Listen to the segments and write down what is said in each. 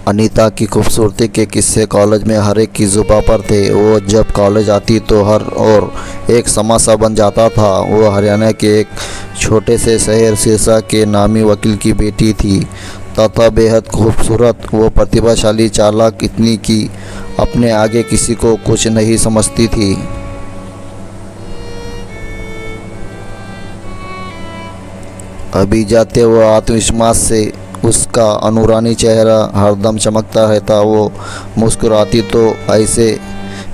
अनीता की खूबसूरती के किस्से कॉलेज में हर एक की जुबां पर थे। वो जब कॉलेज आती तो हर और एक समा सा बन जाता था। वो हरियाणा के एक छोटे से शहर सिरसा के नामी वकील की बेटी थी तथा बेहद खूबसूरत। वो प्रतिभाशाली, चालाक इतनी कि अपने आगे किसी को कुछ नहीं समझती थी। अभी जाते वो आत्मविश्वास से उसका अनुरानी चेहरा हरदम चमकता रहता। वो मुस्कुराती तो ऐसे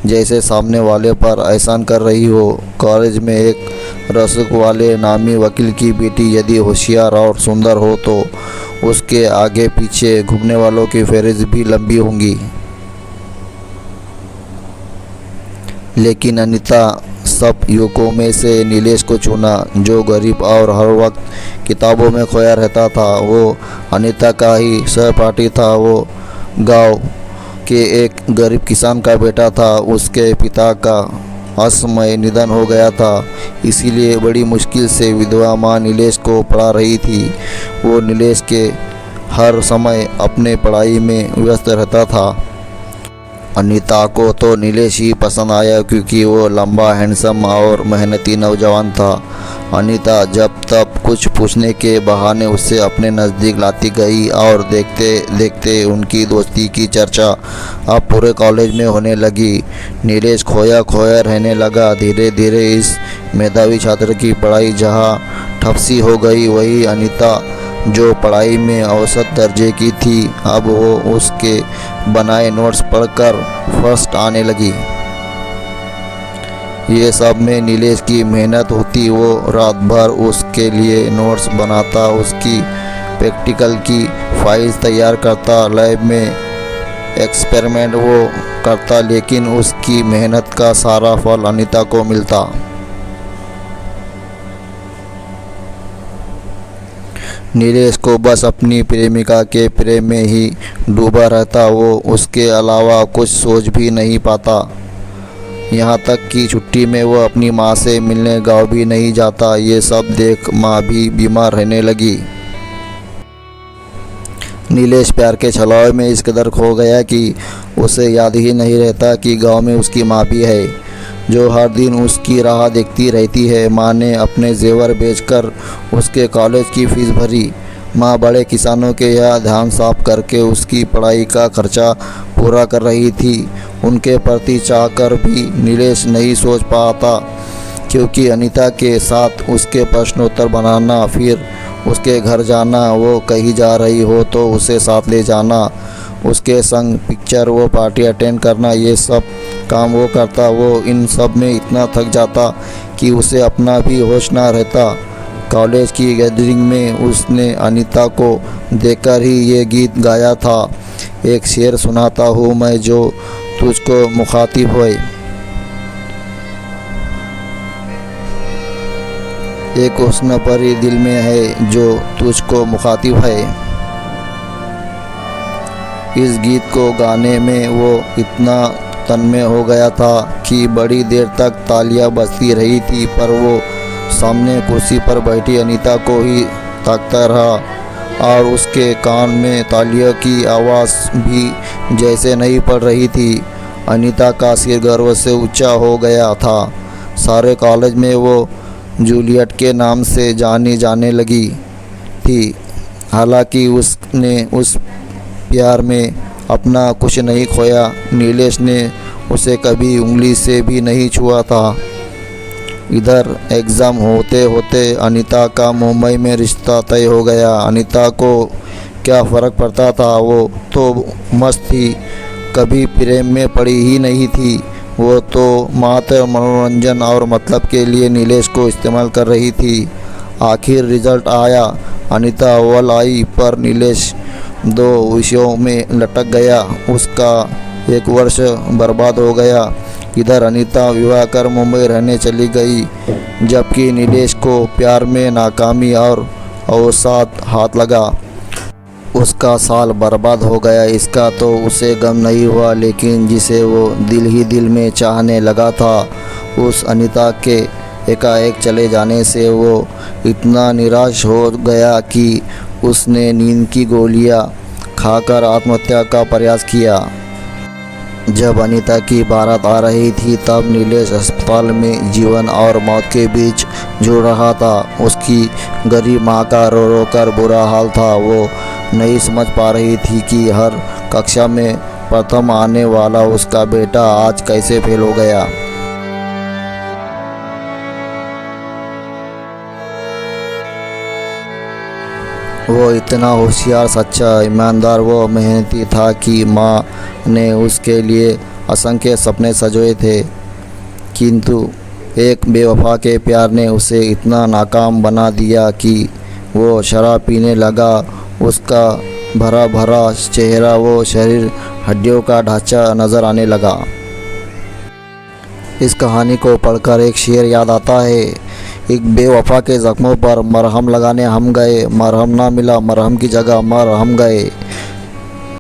जैसे सामने वाले पर एहसान कर रही हो। कॉलेज में एक रसूख वाले नामी वकील की बेटी यदि होशियार और सुंदर हो तो उसके आगे पीछे घूमने वालों की फहरिस्त भी लंबी होंगी। लेकिन अनीता सब युवकों में से नीलेश को चुना, जो गरीब और हर वक्त किताबों में खोया रहता था। वो अनीता का ही सहपाठी था। वो गांव के एक गरीब किसान का बेटा था। उसके पिता का असमय निधन हो गया था, इसीलिए बड़ी मुश्किल से विधवा माँ नीलेश को पढ़ा रही थी। वो नीलेश के हर समय अपने पढ़ाई में व्यस्त रहता था। अनीता को तो नीलेश ही पसंद आया क्योंकि वो लंबा, हैंडसम और मेहनती नौजवान था। अनीता जब तब कुछ पूछने के बहाने उससे अपने नज़दीक लाती गई और देखते देखते उनकी दोस्ती की चर्चा अब पूरे कॉलेज में होने लगी। नीलेश खोया खोया रहने लगा। धीरे धीरे इस मेधावी छात्र की पढ़ाई जहाँ ठप सी हो गई, वही अनीता जो पढ़ाई में औसत दर्जे की थी अब वो उसके बनाए नोट्स पढ़कर फर्स्ट आने लगी। ये सब में नीलेश की मेहनत होती। वो रात भर उसके लिए नोट्स बनाता, उसकी प्रैक्टिकल की फाइल्स तैयार करता, लैब में एक्सपेरिमेंट वो करता, लेकिन उसकी मेहनत का सारा फल अनीता को मिलता। नीलेश को बस अपनी प्रेमिका के प्रेम में ही डूबा रहता। वो उसके अलावा कुछ सोच भी नहीं पाता। यहाँ तक कि छुट्टी में वो अपनी माँ से मिलने गाँव भी नहीं जाता। ये सब देख माँ भी बीमार रहने लगी। नीलेश प्यार के छलावे में इस कदर खो गया कि उसे याद ही नहीं रहता कि गांव में उसकी माँ भी है, जो हर दिन उसकी राह देखती रहती है। माँ ने अपने जेवर बेचकर उसके कॉलेज की फीस भरी। माँ बड़े किसानों के यहाँ धान साफ करके उसकी पढ़ाई का खर्चा पूरा कर रही थी। उनके प्रति चाहकर भी नीलेश नहीं सोच पाता, क्योंकि अनीता के साथ उसके प्रश्नोत्तर बनाना, फिर उसके घर जाना, वो कहीं जा रही हो तो उसे साथ ले जाना, उसके संग पिक्चर वो पार्टी अटेंड करना, ये सब काम वो करता। वो इन सब में इतना थक जाता कि उसे अपना भी होश ना रहता। कॉलेज की गैदरिंग में उसने अनीता को देखकर ही ये गीत गाया था, एक शेर सुनाता हूँ मैं जो तुझको मुखातिब होए। एक हुस्न परी दिल में है जो तुझको मुखातिब है। इस गीत को गाने में वो इतना तन्मय हो गया था कि बड़ी देर तक तालियां बजती रही थी, पर वो सामने कुर्सी पर बैठी अनीता को ही ताकता रहा और उसके कान में तालियों की आवाज़ भी जैसे नहीं पड़ रही थी। अनीता का सिर गर्व से ऊंचा हो गया था। सारे कॉलेज में वो जूलियट के नाम से जानी जाने लगी थी। हालांकि उसने उस प्यार में अपना कुछ नहीं खोया। नीलेश ने उसे कभी उंगली से भी नहीं छुआ था। इधर एग्ज़ाम होते होते अनीता का मुंबई में रिश्ता तय हो गया। अनीता को क्या फ़र्क पड़ता था, वो तो मस्त थी, कभी प्रेम में पड़ी ही नहीं थी। वो तो मात्र मनोरंजन और मतलब के लिए नीलेश को इस्तेमाल कर रही थी। आखिर रिजल्ट आया, अनीता अव्वल आई, पर नीलेश 2 विषयों में लटक गया। उसका 1 वर्ष बर्बाद हो गया। इधर अनीता विवाह कर मुंबई रहने चली गई, जबकि नीलेश को प्यार में नाकामी और अवसाद हाथ लगा। उसका साल बर्बाद हो गया, इसका तो उसे गम नहीं हुआ, लेकिन जिसे वो दिल ही दिल में चाहने लगा था, उस अनीता के एकाएक चले जाने से वो इतना निराश हो गया कि उसने नींद की गोलियां खाकर आत्महत्या का प्रयास किया। जब अनीता की बारात आ रही थी तब नीलेश अस्पताल में जीवन और मौत के बीच जूझ रहा था। उसकी गरीब माँ का रो रो कर बुरा हाल था। वो नहीं समझ पा रही थी कि हर कक्षा में प्रथम आने वाला उसका बेटा आज कैसे फेल हो गया। वो इतना होशियार, सच्चा, ईमानदार व मेहनती था कि माँ ने उसके लिए असंख्य सपने सजोए थे, किंतु एक बेवफा के प्यार ने उसे इतना नाकाम बना दिया कि वो शराब पीने लगा। उसका भरा भरा चेहरा व शरीर हड्डियों का ढांचा नज़र आने लगा। इस कहानी को पढ़कर एक शेर याद आता है, एक बेवफा के ज़ख्मों पर मरहम लगाने हम गए, मरहम ना मिला, मरहम की जगह मर हम गए।